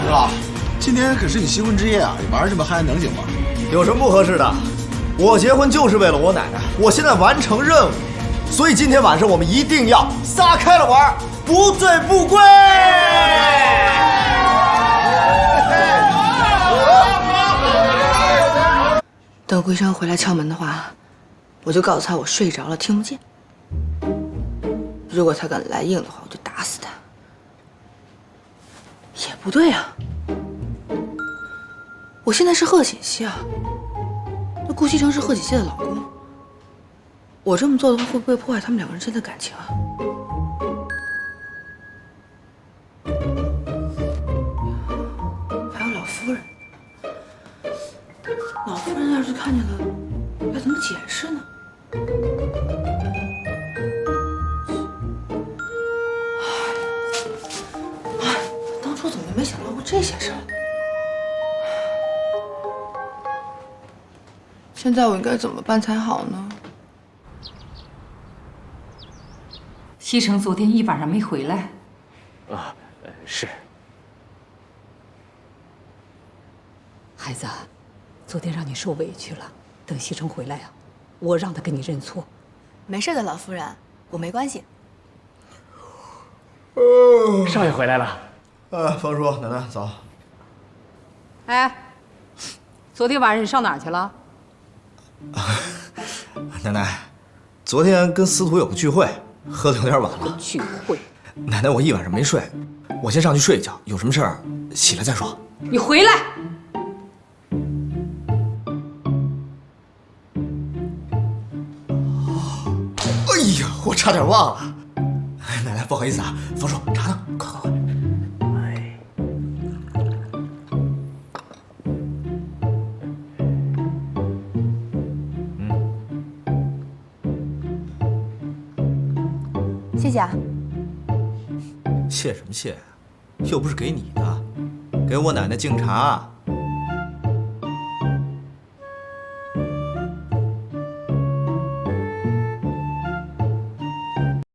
哥，今天可是你新婚之夜啊，你玩这么嗨能行吗？有什么不合适的？我结婚就是为了我奶奶，我现在完成任务，所以今天晚上我们一定要撒开了玩，不醉不归。等桂生回来敲门的话，我就告诉他我睡着了，听不见。如果他敢来硬的话，我就打死他。也不对啊，我现在是贺锦熙啊，那顾西城是贺锦熙的老公，我这麼做的話，會不會破壞他們兩個人之間的感情啊？還有老夫人，老夫人要是看見了，要怎麼解釋呢？當初怎麼沒想到過這些事兒？現在我應該怎麼辦才好呢？西城昨天一晚上沒回來。啊，是。孩子，昨天讓你受委屈了。等西城回來啊，我讓他跟你認錯。沒事的，老夫人，我沒關係。少爺回來了。方叔，奶奶早。哎，昨天晚上你上哪兒去了？奶奶，昨天跟司徒有個聚會，喝得有點晚了。聚會？奶奶，我一晚上沒睡，我先上去睡一覺，有什麼事兒起來再說。你回來！哎呀，我差點忘了。奶奶，不好意思啊，方叔，茶呢？快快快！謝謝啊。謝什麼謝？又不是給你的，給我奶奶敬茶。